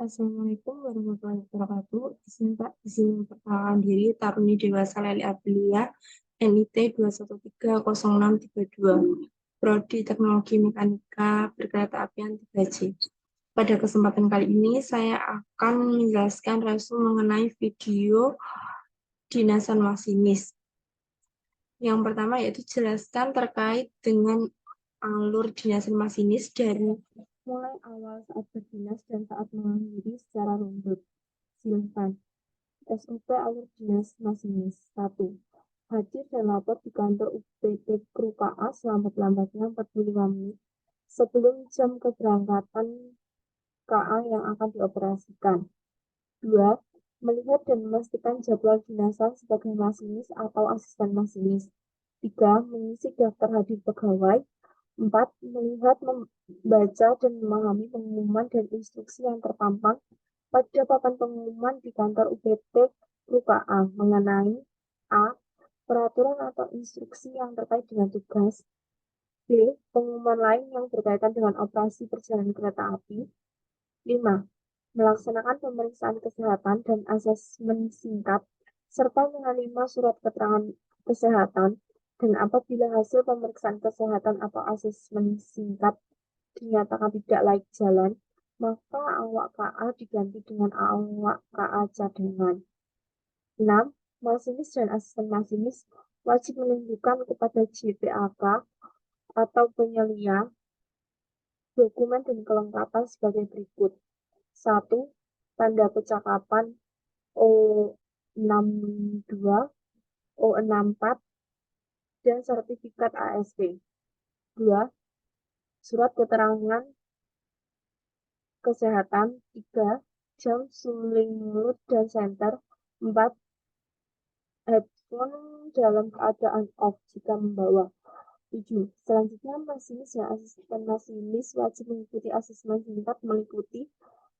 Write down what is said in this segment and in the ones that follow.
Assalamualaikum warahmatullahi wabarakatuh. Izin memperkenalkan diri, Taruni Dewasa Leli Abelia, NIT 2130632, Prodi Teknologi Mekanika Perkeretaapian 3J. Pada kesempatan kali ini, saya akan menjelaskan resume mengenai video dinasan masinis. Yang pertama yaitu jelaskan terkait dengan alur dinasan masinis dari mulai awal saat berdinas dan saat mengakhiri secara runut. Silakan. SUP alur dinas masinis. 1. Hadir dan lapor di kantor UPT Kru KA selambat-lambatnya 45 menit sebelum jam keberangkatan KA yang akan dioperasikan. 2. Melihat dan memastikan jadwal dinasan sebagai masinis atau asisten masinis. 3. Mengisi daftar hadir pegawai. 4. Melihat, membaca, dan memahami pengumuman dan instruksi yang terpampang pada papan pengumuman di kantor UPT Kru KA mengenai A. Peraturan atau instruksi yang terkait dengan tugas. B. Pengumuman lain yang berkaitan dengan operasi perjalanan kereta api. 5. Melaksanakan pemeriksaan kesehatan dan asesmen singkat, serta menerima surat keterangan kesehatan, dan apabila hasil pemeriksaan kesehatan atau asesmen singkat dinyatakan tidak layak jalan, maka awak KA diganti dengan awak KA cadangan. 6. Masinis dan asisten masinis wajib menunjukkan kepada JPAK atau penyelia dokumen dan kelengkapan sebagai berikut. 1. Tanda percakapan O62, O64, dan sertifikat ASP. 2. Surat keterangan kesehatan. 3. Jam suling mulut dan senter. 4. Headphone dalam keadaan off jika membawa. 7. Selanjutnya, masinis dan asisten masinis wajib mengikuti asesmen singkat meliputi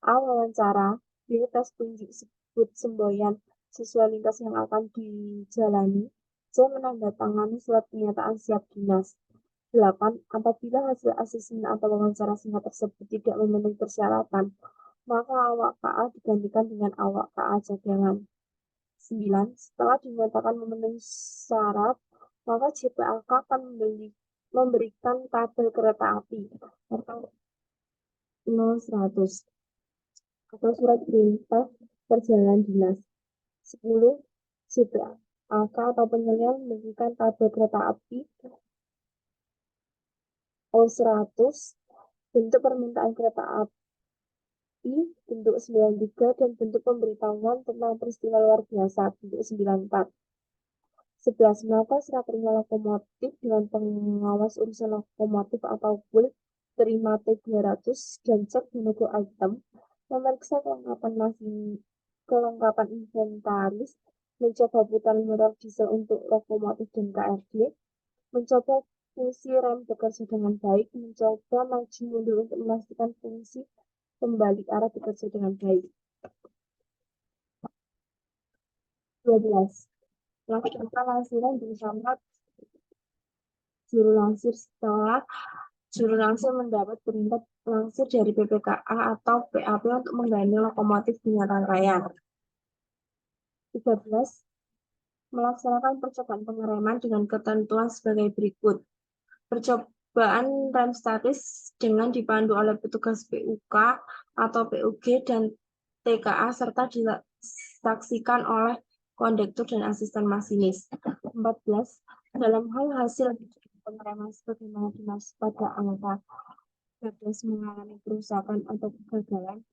A. Wawancara. B. Tes tunjuk sebut semboyan sesuai lintas yang akan dijalani. C. Menandatangani surat pernyataan siap dinas. 8. Apabila hasil asesmen atau wawancara singkat tersebut tidak memenuhi persyaratan, maka awak KA digantikan dengan awak KA cadangan. 9. Setelah dinyatakan memenuhi syarat, maka JPAK akan memberikan tabel kereta api atau 0100 atau surat perintah perjalanan dinas. 10. JPAK atau penyelia memberikan tabel kereta api O100, bentuk permintaan kereta api bentuk 93, dan bentuk pemberitahuan tentang peristiwa luar biasa bentuk 94. 11. Melakukan serah terima lokomotif dengan pengawas urusan lokomotif atau PUL, terima T200 dan cek menunggu item, memeriksa kelengkapan inventaris, mencoba putar motor diesel untuk lokomotif dan KRD, mencoba fungsi rem bekerja dengan baik, mencoba maju mundur untuk memastikan fungsi kembali arah bekerja dengan baik. 12. Lakukan langsiran bersama juru langsir setelah juru langsir mendapat perintah langsir dari PPKA atau PAP untuk mengganti lokomotif dengan rangkaian. 13. Melaksanakan percobaan pengereman dengan ketentuan sebagai berikut. Percobaan rem statis dengan dipandu oleh petugas PUK atau PUG dan TKA serta disaksikan oleh kondektur dan asisten masinis. 14. Dalam hal hasil pengereman sebagaimana dimaksud pada angka 13 mengalami kerusakan atau kegagalan,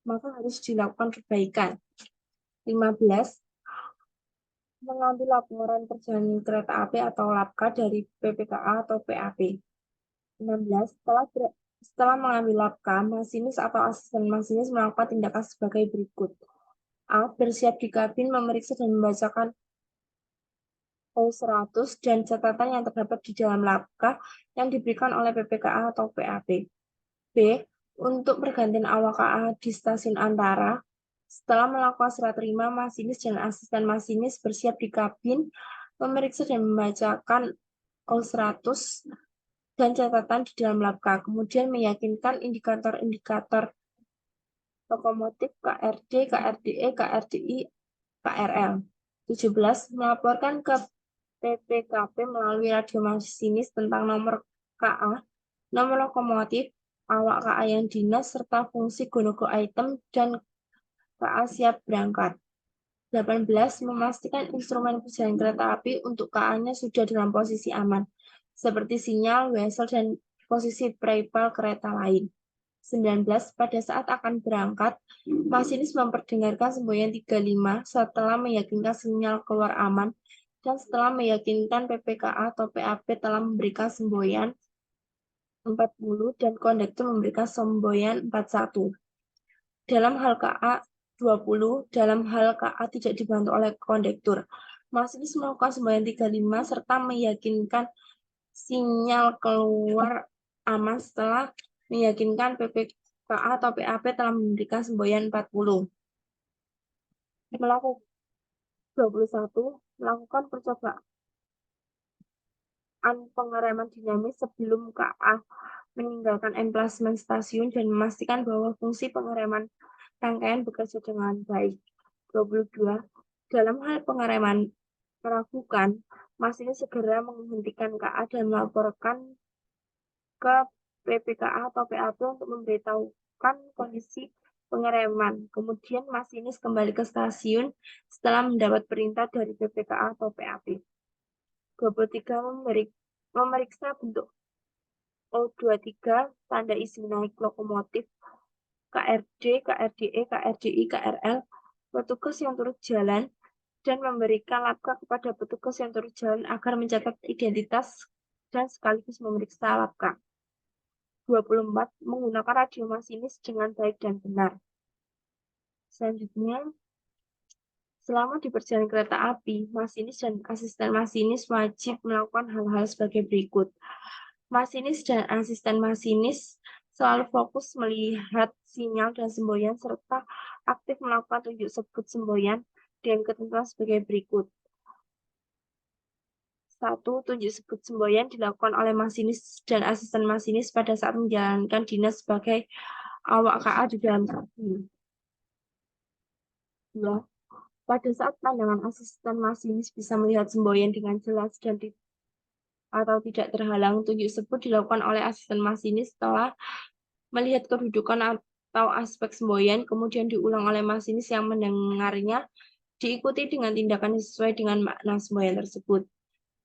maka harus dilakukan perbaikan. 15. Mengambil laporan perjalanan kereta api atau LAPK dari PPKA atau PAP. 16. Setelah mengambil LAPK, masinis atau asisten masinis melakukan tindakan sebagai berikut. A. Bersiap di kabin, memeriksa dan membacakan O100 dan catatan yang terdapat di dalam LAPK yang diberikan oleh PPKA atau PAP. B. Untuk pergantian awak KA di stasiun antara, setelah melakukan serah terima, masinis dan asisten masinis bersiap di kabin, memeriksa dan membacakan O100 dan catatan di dalam LAPK, kemudian meyakinkan indikator-indikator lokomotif, KRD, KRDE, KRDI, KRL. 17. Melaporkan ke PPKP melalui radio masinis tentang nomor KA, nomor lokomotif, awak KA yang dinas, serta fungsi go-no-go item dan KA siap berangkat. 18. Memastikan instrumen perjalanan kereta api untuk KA-nya sudah dalam posisi aman, seperti sinyal, wesel, dan posisi prepal kereta lain. 19. Pada saat akan berangkat, masinis memperdengarkan semboyan 35 setelah meyakinkan sinyal keluar aman dan setelah meyakinkan PPKA atau PAP telah memberikan semboyan 40 dan kondektur memberikan semboyan 41. Dalam hal KA 20, dalam hal KA tidak dibantu oleh kondektur, masinis melakukan semboyan 35 serta meyakinkan sinyal keluar aman setelah meyakinkan PPKA atau PAP telah memberikan semboyan 40. Melakukan 21. Melakukan percobaan pengereman dinamis sebelum KA meninggalkan emplasemen stasiun dan memastikan bahwa fungsi pengereman rangkaian bekerja dengan baik. 22. Dalam hal pengereman meragukan, masinis segera menghentikan KA dan melaporkan ke PPKA atau PAP untuk memberitahukan kondisi pengereman. Kemudian masinis kembali ke stasiun setelah mendapat perintah dari PPKA atau PAP. 23. Memeriksa bentuk O23 tanda isi naik lokomotif KRD, KRDE, KRDI, KRL, petugas yang turut jalan, dan memberikan labka kepada petugas yang turut jalan agar mencatat identitas dan sekaligus memeriksa labka. 24. Menggunakan radio masinis dengan baik dan benar. Selanjutnya, selama di perjalanan kereta api, masinis dan asisten masinis wajib melakukan hal-hal sebagai berikut. Masinis dan asisten masinis selalu fokus melihat sinyal dan semboyan serta aktif melakukan tunjuk sebut semboyan dengan ketentuan sebagai berikut. 1. Tunjuk sebut semboyan dilakukan oleh masinis dan asisten masinis pada saat menjalankan dinas sebagai awak KA di dalam kabin. 2. Pada saat pandangan asisten masinis bisa melihat semboyan dengan jelas dan atau tidak terhalang, tunjuk sebut dilakukan oleh asisten masinis setelah melihat kedudukan atau aspek semboyan, kemudian diulang oleh masinis yang mendengarnya, diikuti dengan tindakan sesuai dengan makna semboyan tersebut.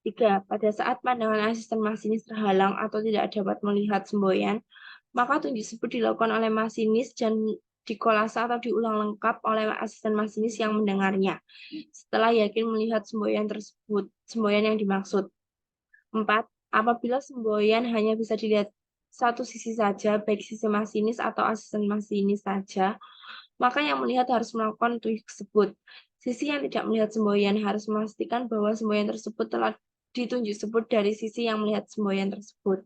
3. Pada saat pandangan asisten masinis terhalang atau tidak dapat melihat semboyan, maka tunjuk sebut dilakukan oleh masinis dan dikolase atau diulang lengkap oleh asisten masinis yang mendengarnya, setelah yakin melihat semboyan tersebut, semboyan yang dimaksud. 4. Apabila semboyan hanya bisa dilihat satu sisi saja, baik sisi masinis atau asisten masinis saja, maka yang melihat harus melakukan tunjuk sebut. Sisi yang tidak melihat semboyan harus memastikan bahwa semboyan tersebut telah ditunjuk sebut dari sisi yang melihat semboyan tersebut.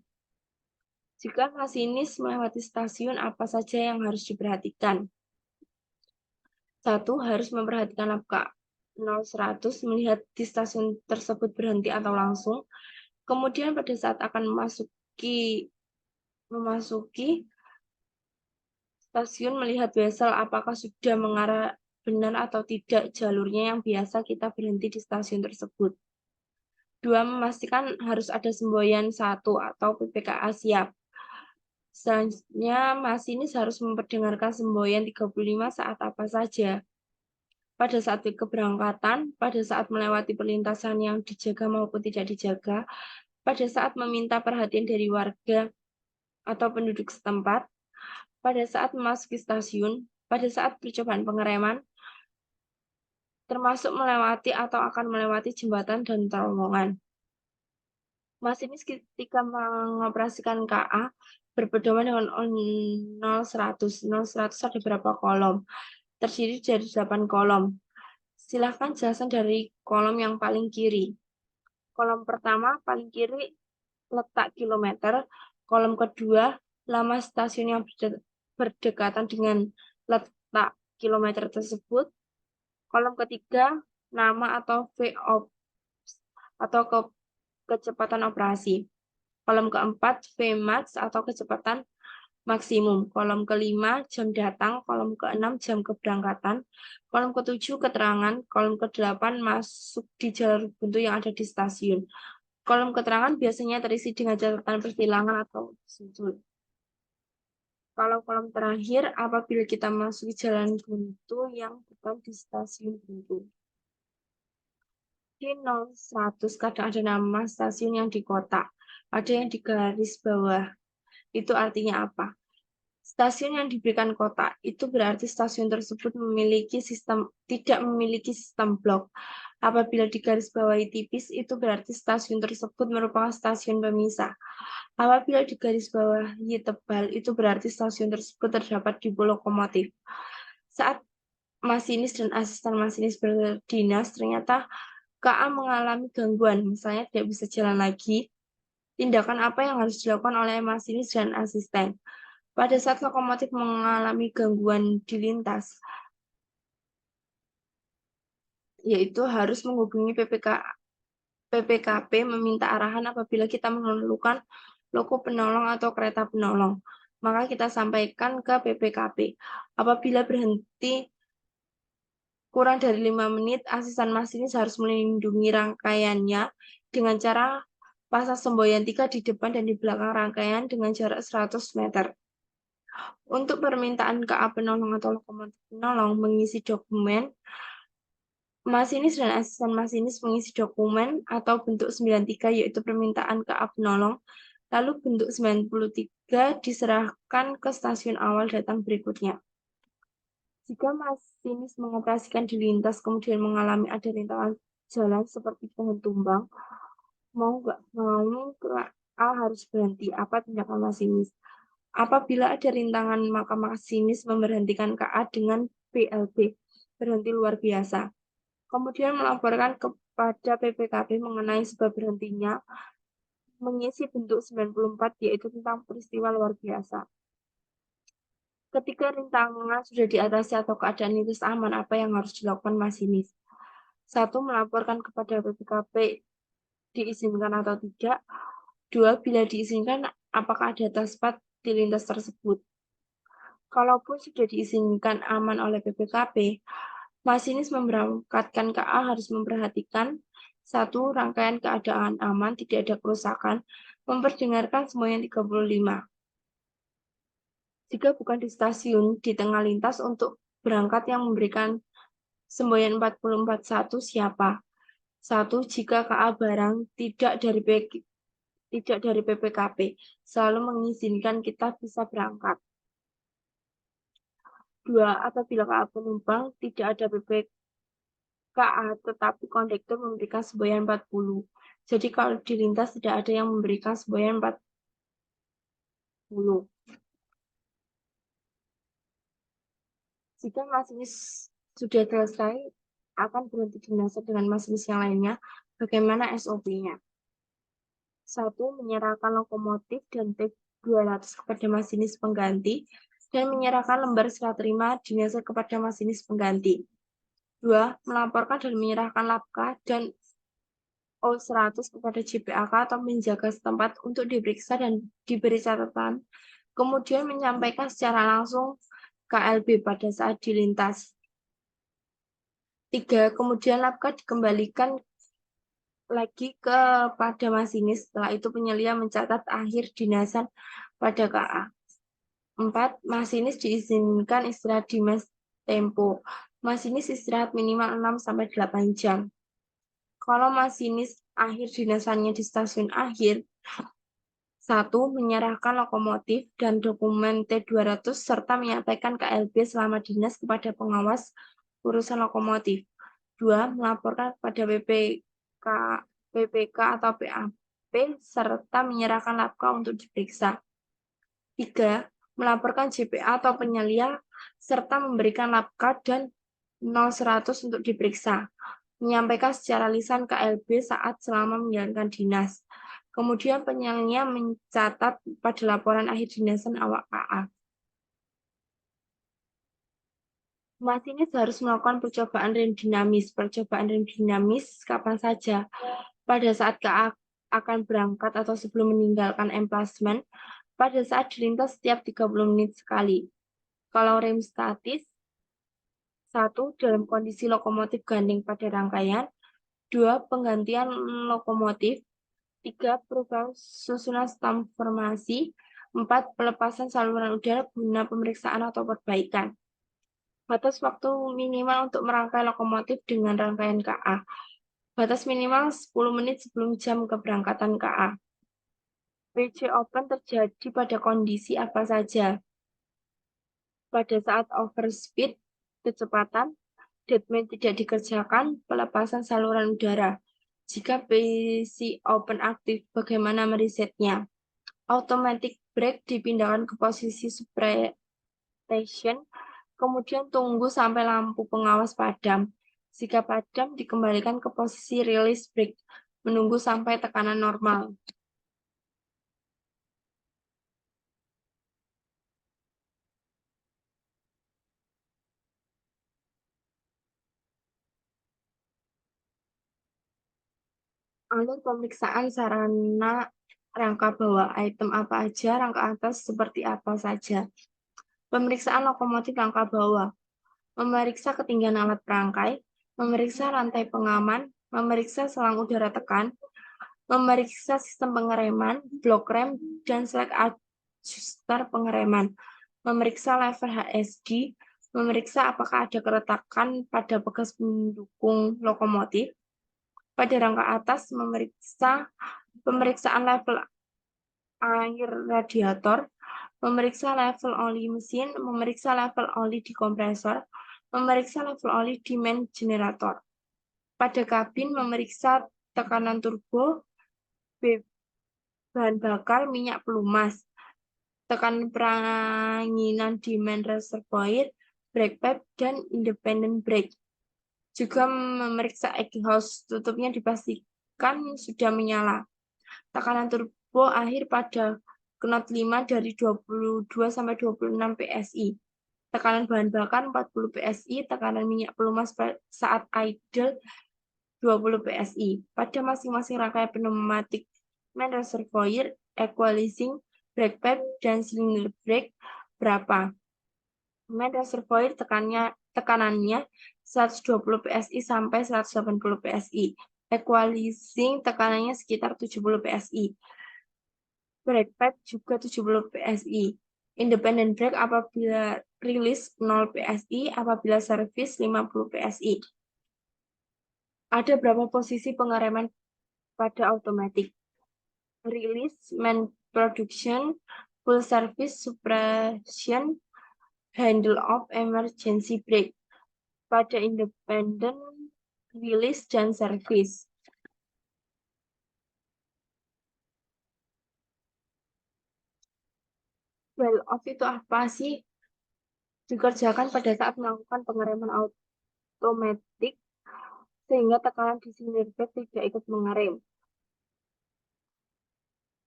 Jika masinis melewati stasiun, apa saja yang harus diperhatikan? 1. Harus memperhatikan labka 0100, melihat di stasiun tersebut berhenti atau langsung. Kemudian pada saat akan memasuki stasiun, melihat wesel apakah sudah mengarah benar atau tidak jalurnya yang biasa kita berhenti di stasiun tersebut. 2. Memastikan harus ada semboyan 1 atau PPKA siap. Selanjutnya, masinis harus memperdengarkan semboyan 35 saat apa saja. Pada saat keberangkatan, pada saat melewati perlintasan yang dijaga maupun tidak dijaga, pada saat meminta perhatian dari warga atau penduduk setempat, pada saat memasuki stasiun, pada saat percobaan pengereman, termasuk melewati atau akan melewati jembatan dan terowongan. Masinis ketika mengoperasikan KA berpedoman dengan 0100. 0100 ada berapa kolom? Terdiri dari 8 kolom. Silahkan jelasan dari kolom yang paling kiri. Kolom pertama paling kiri letak kilometer. Kolom kedua lama stasiun yang berdekatan dengan letak kilometer tersebut. Kolom ketiga nama atau VOP atau kecepatan operasi. Kolom keempat Vmax atau kecepatan maksimum. Kolom ke-5 jam datang, kolom ke-6 jam keberangkatan, kolom ke-7 keterangan, kolom ke-8 masuk di jalur buntu yang ada di stasiun. Kolom keterangan biasanya terisi dengan catatan persilangan atau sudut. Kalau kolom terakhir, apabila kita masuk jalan buntu yang bukan di stasiun buntu. Di 0100 kadang ada nama stasiun yang di kotak, ada yang di garis bawah. Itu artinya apa? Stasiun yang diberikan kotak itu berarti stasiun tersebut tidak memiliki sistem blok. Apabila di garis bawahi tipis, itu berarti stasiun tersebut merupakan stasiun pemisah. Apabila di garis bawahi tebal, itu berarti stasiun tersebut terdapat di lokomotif. Saat masinis dan asisten masinis berdinas, ternyata KA mengalami gangguan, misalnya tidak bisa jalan lagi. Tindakan apa yang harus dilakukan oleh masinis dan asisten? Pada saat lokomotif mengalami gangguan di lintas, yaitu harus menghubungi PPKP meminta arahan apabila kita memerlukan loko penolong atau kereta penolong. Maka kita sampaikan ke PPKP. Apabila berhenti kurang dari 5 menit, asisten masinis harus melindungi rangkaiannya dengan cara pasang semboyan 3 di depan dan di belakang rangkaian dengan jarak 100 meter. Untuk permintaan KA penolong atau lokomotif penolong mengisi dokumen, masinis dan asisten masinis mengisi dokumen atau bentuk 93 yaitu permintaan KA penolong, lalu bentuk 93 diserahkan ke stasiun awal datang berikutnya. Jika masinis mengoperasikan di lintas kemudian mengalami ada rintangan jalan seperti pohon tumbang, mau nggak mau KA harus berhenti. Apa tindakan masinis? Apabila ada rintangan, maka masinis memberhentikan KA dengan BLB, berhenti luar biasa. Kemudian melaporkan kepada PPKP mengenai sebab berhentinya, mengisi bentuk 94, yaitu tentang peristiwa luar biasa. Ketika rintangan sudah diatasi atau keadaan lintas aman, apa yang harus dilakukan masinis? 1. Melaporkan kepada PPKP diizinkan atau tidak. 2. Bila diizinkan, apakah ada taspat di lintas tersebut? Kalaupun sudah diizinkan aman oleh PPKP, masinis memberangkatkan KA harus memperhatikan 1. Rangkaian keadaan aman, tidak ada kerusakan, memperdengarkan semua yang 35. Jika bukan di stasiun, di tengah lintas untuk berangkat yang memberikan semboyan 441 siapa? 1. Jika KA barang tidak dari PPKP, selalu mengizinkan kita bisa berangkat. 2. Apabila KA penumpang tidak ada PPKA, tetapi kondektur memberikan semboyan 40. Jadi kalau di lintas tidak ada yang memberikan semboyan 40. Jika masinis sudah selesai, akan berhenti dinasa dengan masinis yang lainnya. Bagaimana SOP-nya? 1. Menyerahkan lokomotif dan T200 kepada masinis pengganti dan menyerahkan lembar serah terima dinasa kepada masinis pengganti. 2. Melaporkan dan menyerahkan LAPKA dan O100 kepada JPAK atau menjaga setempat untuk diperiksa dan diberi catatan, kemudian menyampaikan secara langsung KLB pada saat dilintas. 3. Kemudian LAPKA dikembalikan lagi kepada masinis, setelah itu penyelia mencatat akhir dinasan pada KA. 4. Masinis diizinkan istirahat di mes tempo. Masinis istirahat minimal 6-8 jam. Kalau masinis akhir dinasannya di stasiun akhir, 1. Menyerahkan lokomotif dan dokumen T200 serta menyampaikan KLB selama dinas kepada pengawas urusan lokomotif. 2. Melaporkan kepada PPK atau PAP serta menyerahkan LAPKA untuk diperiksa. 3. Melaporkan JPA atau penyelia serta memberikan LAPKA dan 0100 untuk diperiksa. Menyampaikan secara lisan KLB saat selama menjalankan dinas. Kemudian penyelia mencatat pada laporan akhir dinasan awak KA. Masinis harus melakukan percobaan rem dinamis. Percobaan rem dinamis kapan saja? Pada saat KA akan berangkat atau sebelum meninggalkan emplasmen, pada saat dilintas setiap 30 menit sekali. Kalau rem statis, 1. Dalam kondisi lokomotif gandeng pada rangkaian, 2. Penggantian lokomotif, 3. Perubahan susunan sistem formasi, 4. Pelepasan saluran udara guna pemeriksaan atau perbaikan. Batas waktu minimal untuk merangkai lokomotif dengan rangkaian KA. Batas minimal 10 menit sebelum jam keberangkatan KA. WC open terjadi pada kondisi apa saja? Pada saat overspeed, kecepatan, deadman tidak dikerjakan, pelepasan saluran udara. Jika WC open aktif, bagaimana meresetnya? Automatic brake dipindahkan ke posisi suppression, kemudian tunggu sampai lampu pengawas padam. Jika padam, dikembalikan ke posisi release brake, menunggu sampai tekanan normal. Alur pemeriksaan sarana rangka bawah, item apa aja, rangka atas seperti apa saja. Pemeriksaan lokomotif rangka bawah, memeriksa ketinggian alat perangkai, memeriksa rantai pengaman, memeriksa selang udara tekan, memeriksa sistem pengereman, blok rem, dan select adjuster pengereman, memeriksa lever HSG, memeriksa apakah ada keretakan pada bekas pendukung lokomotif. Pada rangka atas, memeriksa pemeriksaan level air radiator, memeriksa level oli mesin, memeriksa level oli di kompresor, memeriksa level oli di main generator. Pada kabin, memeriksa tekanan turbo, bahan bakar, minyak pelumas, tekanan peranginan di main reservoir, brake pipe, dan independent brake. Juga memeriksa exhaust, tutupnya dipastikan sudah menyala. Tekanan turbo akhir pada knot 5 dari 22 sampai 26 PSI. Tekanan bahan bakar 40 PSI, tekanan minyak pelumas saat idle 20 PSI. Pada masing-masing rangkaian pneumatik main reservoir, equalizing, brake pipe, dan cylinder brake berapa? Main reservoir tekanannya 120 PSI sampai 180 PSI. Equalizing tekanannya sekitar 70 PSI. Brake pipe juga 70 PSI. Independent brake apabila rilis 0 PSI, apabila servis 50 PSI. Ada berapa posisi pengereman pada automatic? Release, main production, full service, suppression, handle off, emergency brake. Pada independent, release, dan service. Well off itu apa sih? Dikerjakan pada saat melakukan pengereman automatic sehingga tekanan di cylinder brake tidak ikut mengerem.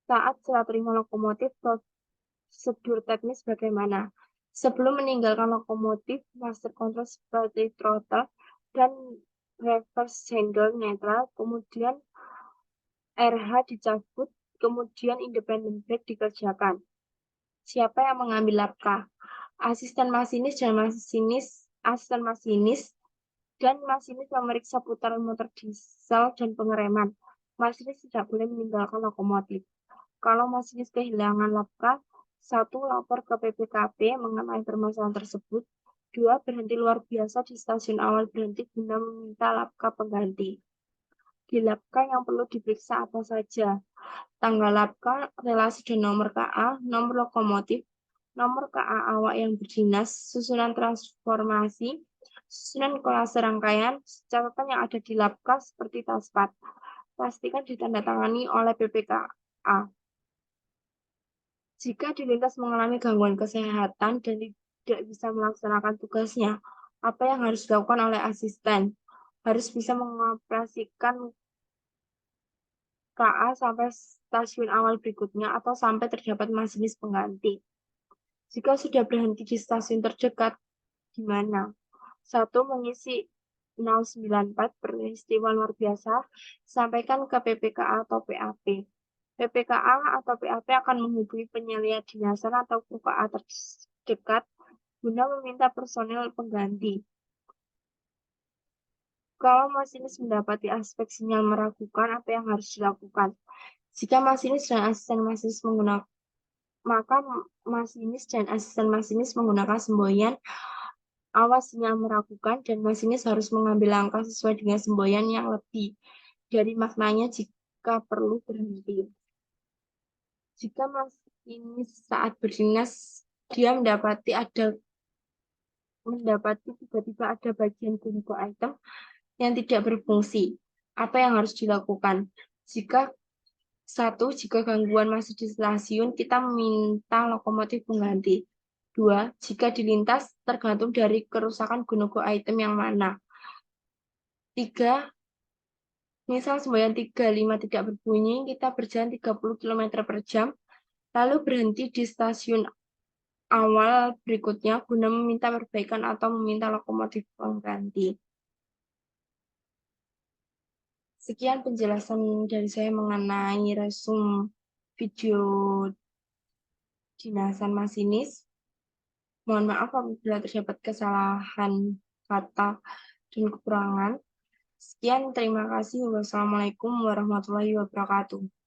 Saat serah terima lokomotif, prosedur teknis bagaimana? Sebelum meninggalkan lokomotif, master control seperti throttle dan reverse handle netral, kemudian RH dicabut, kemudian independent brake dikerjakan. Siapa yang mengambil langkah? Asisten masinis dan masinis memeriksa putaran motor diesel dan pengereman. Masinis tidak boleh meninggalkan lokomotif. Kalau masinis kehilangan langkah, 1. Lapor ke PPKP mengenai permasalahan tersebut. 2. Berhenti luar biasa di stasiun awal berhenti guna meminta langkah pengganti. Di langkah yang perlu diperiksa apa saja? Tanggal langkah, relasi dan nomor KA, nomor lokomotif, nomor KA awak yang berdinas, susunan transformasi, susunan kolase rangkaian, catatan yang ada di langkah seperti taspat. Pastikan ditandatangani oleh PPKA. Jika dilintas mengalami gangguan kesehatan dan tidak bisa melaksanakan tugasnya, apa yang harus dilakukan oleh asisten? Harus bisa mengoperasikan KA sampai stasiun awal berikutnya atau sampai terdapat masinis pengganti. Jika sudah berhenti di stasiun terdekat, gimana? 1. Mengisi 094 peristiwa luar biasa, sampaikan ke PPKA atau PAP. PPKA atau PAP akan menghubungi penyelia dinasan atau UKA terdekat guna meminta personil pengganti. Kalau masinis mendapati aspek sinyal meragukan, apa yang harus dilakukan? Jika masinis dan asisten masinis menggunakan maka masinis dan asisten masinis menggunakan semboyan awas sinyal meragukan dan masinis harus mengambil langkah sesuai dengan semboyan yang lebih dari maknanya jika perlu berhenti. Jika masinis saat berdinas dia mendapati tiba-tiba ada bagian gunung item yang tidak berfungsi. Apa yang harus dilakukan? Jika gangguan masih di stasiun, kita meminta lokomotif pengganti. 2. Jika dilintas, tergantung dari kerusakan gunung item yang mana. 3. Misal semboyan 35 tidak berbunyi, kita berjalan 30 km per jam, lalu berhenti di stasiun awal berikutnya guna meminta perbaikan atau meminta lokomotif pengganti. Sekian penjelasan dari saya mengenai resum video dinasan masinis. Mohon maaf apabila terdapat kesalahan kata dan kekurangan. Sekian, terima kasih. Wassalamualaikum warahmatullahi wabarakatuh.